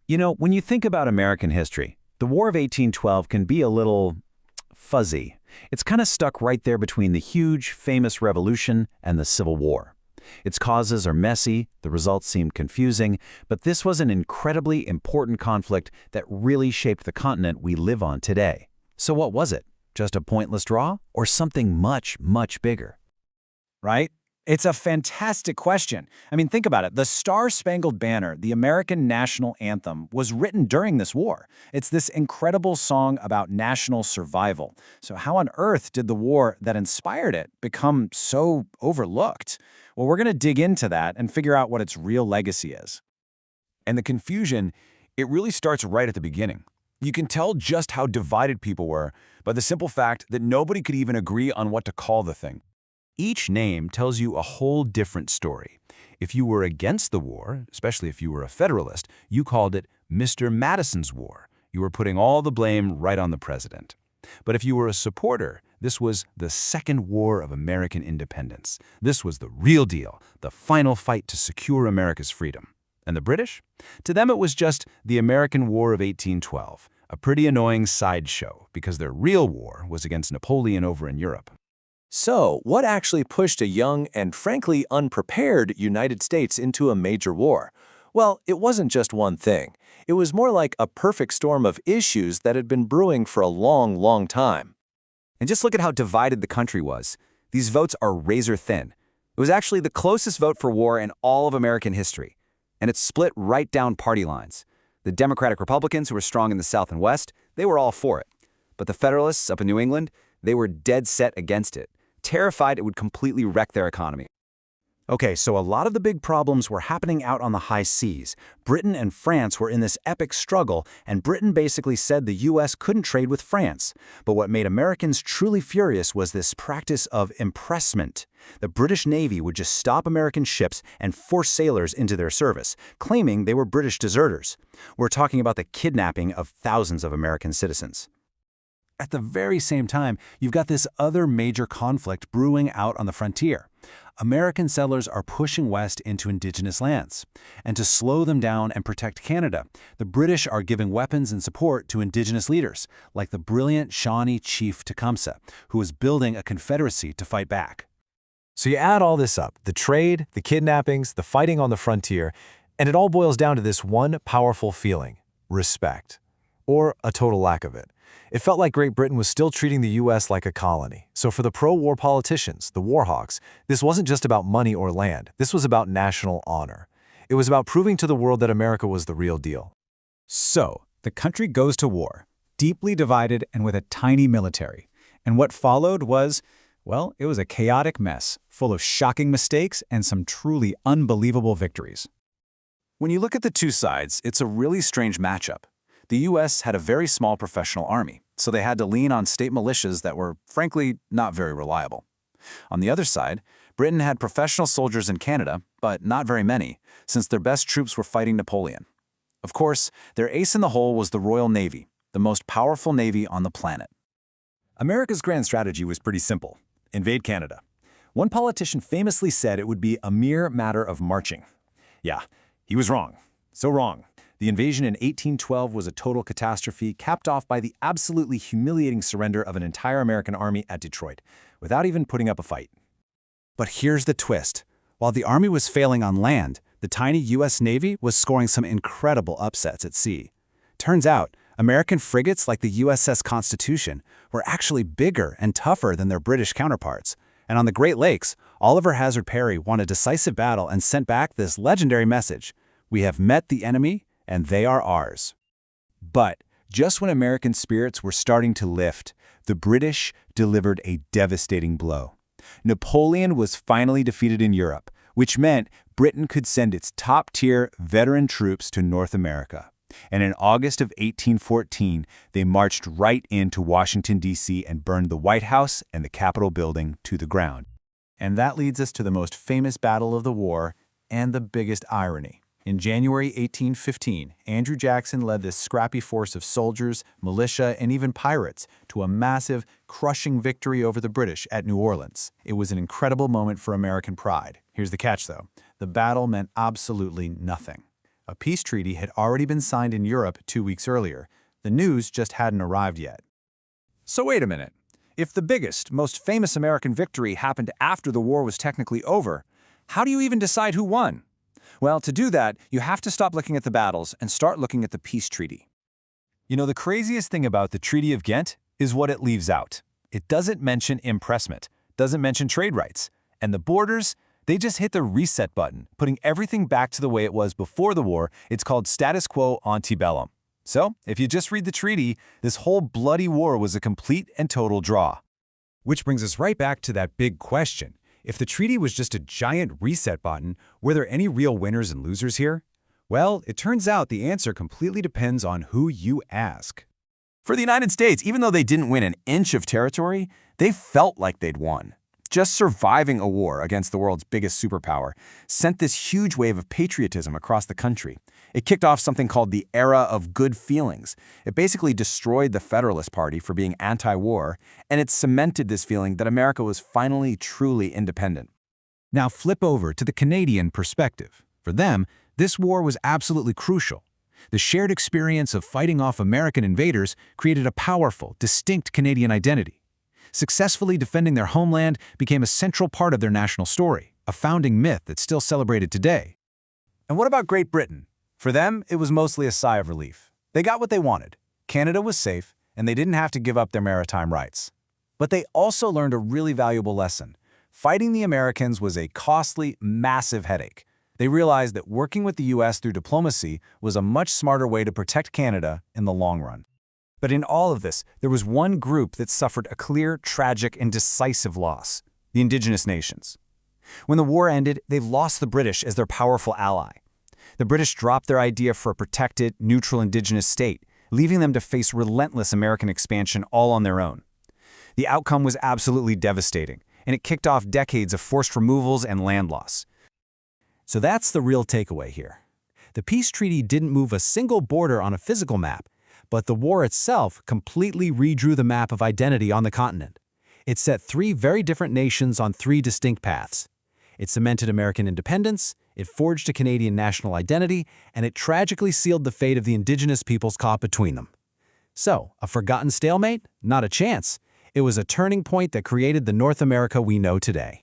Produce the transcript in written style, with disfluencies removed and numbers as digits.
You know, when you think about American history, the War of 1812 can be a little fuzzy. It's kind of stuck right there between the huge, famous Revolution and the Civil War. Its causes are messy, the results seem confusing, but this was an incredibly important conflict that really shaped the continent we live on today. So what was it? Just a pointless draw? Or something much, much bigger? Right? It's a fantastic question. I mean, think about it. The Star-Spangled Banner, the American national anthem, was written during this war. It's this incredible song about national survival. So how on earth did the war that inspired it become so overlooked? Well, we're going to dig into that and figure out what its real legacy is. And the confusion, it really starts right at the beginning. You can tell just how divided people were by the simple fact that nobody could even agree on what to call the thing. Each name tells you a whole different story. If you were against the war, especially if you were a Federalist, you called it Mr. Madison's War. You were putting all the blame right on the president. But if you were a supporter, this was the Second War of American Independence. This was the real deal, the final fight to secure America's freedom. And the British? To them it was just the American War of 1812, a pretty annoying sideshow because their real war was against Napoleon over in Europe. So, what actually pushed a young and frankly unprepared United States into a major war? Well, it wasn't just one thing. It was more like a perfect storm of issues that had been brewing for a long, long time. And just look at how divided the country was. These votes are razor thin. It was actually the closest vote for war in all of American history. And it's split right down party lines. The Democratic Republicans, who were strong in the South and West, they were all for it. But the Federalists up in New England, they were dead set against it, terrified it would completely wreck their economy. Okay, so a lot of the big problems were happening out on the high seas. Britain and France were in this epic struggle, and Britain basically said the U.S. couldn't trade with France. But what made Americans truly furious was this practice of impressment. The British Navy would just stop American ships and force sailors into their service, claiming they were British deserters. We're talking about the kidnapping of thousands of American citizens. At the very same time, you've got this other major conflict brewing out on the frontier. American settlers are pushing west into indigenous lands. And to slow them down and protect Canada, the British are giving weapons and support to indigenous leaders, like the brilliant Shawnee chief Tecumseh, who was building a confederacy to fight back. So you add all this up, the trade, the kidnappings, the fighting on the frontier, and it all boils down to this one powerful feeling: respect. Or a total lack of it. It felt like Great Britain was still treating the U.S. like a colony. So for the pro-war politicians, the war hawks, this wasn't just about money or land. This was about national honor. It was about proving to the world that America was the real deal. So, the country goes to war, deeply divided and with a tiny military. And what followed was, well, it was a chaotic mess, full of shocking mistakes and some truly unbelievable victories. When you look at the two sides, it's a really strange matchup. The U.S. had a very small professional army, so they had to lean on state militias that were, frankly, not very reliable. On the other side, Britain had professional soldiers in Canada, but not very many, since their best troops were fighting Napoleon. Of course, their ace in the hole was the Royal Navy, the most powerful navy on the planet. America's grand strategy was pretty simple: invade Canada. One politician famously said it would be a mere matter of marching. Yeah, he was wrong. So wrong. The invasion in 1812 was a total catastrophe, capped off by the absolutely humiliating surrender of an entire American army at Detroit, without even putting up a fight. But here's the twist. While the army was failing on land, the tiny U.S. Navy was scoring some incredible upsets at sea. Turns out, American frigates like the USS Constitution were actually bigger and tougher than their British counterparts. And on the Great Lakes, Oliver Hazard Perry won a decisive battle and sent back this legendary message: "We have met the enemy, and they are ours." But just when American spirits were starting to lift, the British delivered a devastating blow. Napoleon was finally defeated in Europe, which meant Britain could send its top-tier veteran troops to North America. And in August of 1814, they marched right into Washington, D.C. and burned the White House and the Capitol building to the ground. And that leads us to the most famous battle of the war and the biggest irony. In January 1815, Andrew Jackson led this scrappy force of soldiers, militia, and even pirates to a massive, crushing victory over the British at New Orleans. It was an incredible moment for American pride. Here's the catch, though. The battle meant absolutely nothing. A peace treaty had already been signed in Europe 2 weeks earlier. The news just hadn't arrived yet. So wait a minute. If the biggest, most famous American victory happened after the war was technically over, how do you even decide who won? Well, to do that, you have to stop looking at the battles and start looking at the peace treaty. You know, the craziest thing about the Treaty of Ghent is what it leaves out. It doesn't mention impressment, doesn't mention trade rights, and the borders, they just hit the reset button, putting everything back to the way it was before the war. It's called status quo ante bellum. So, if you just read the treaty, this whole bloody war was a complete and total draw. Which brings us right back to that big question. If the treaty was just a giant reset button, were there any real winners and losers here? Well, it turns out the answer completely depends on who you ask. For the United States, even though they didn't win an inch of territory, they felt like they'd won. Just surviving a war against the world's biggest superpower sent this huge wave of patriotism across the country. It kicked off something called the Era of Good Feelings. It basically destroyed the Federalist Party for being anti-war, and it cemented this feeling that America was finally truly independent. Now flip over to the Canadian perspective. For them, this war was absolutely crucial. The shared experience of fighting off American invaders created a powerful, distinct Canadian identity. Successfully defending their homeland became a central part of their national story, a founding myth that's still celebrated today. And what about Great Britain? For them, it was mostly a sigh of relief. They got what they wanted. Canada was safe, and they didn't have to give up their maritime rights. But they also learned a really valuable lesson. Fighting the Americans was a costly, massive headache. They realized that working with the U.S. through diplomacy was a much smarter way to protect Canada in the long run. But in all of this, there was one group that suffered a clear, tragic, and decisive loss: the Indigenous nations. When the war ended, they lost the British as their powerful ally. The British dropped their idea for a protected, neutral Indigenous state, leaving them to face relentless American expansion all on their own. The outcome was absolutely devastating, and it kicked off decades of forced removals and land loss. So that's the real takeaway here. The peace treaty didn't move a single border on a physical map, but the war itself completely redrew the map of identity on the continent. It set 3 very different nations on 3 distinct paths. It cemented American independence, it forged a Canadian national identity, and it tragically sealed the fate of the Indigenous peoples caught between them. So, a forgotten stalemate? Not a chance. It was a turning point that created the North America we know today.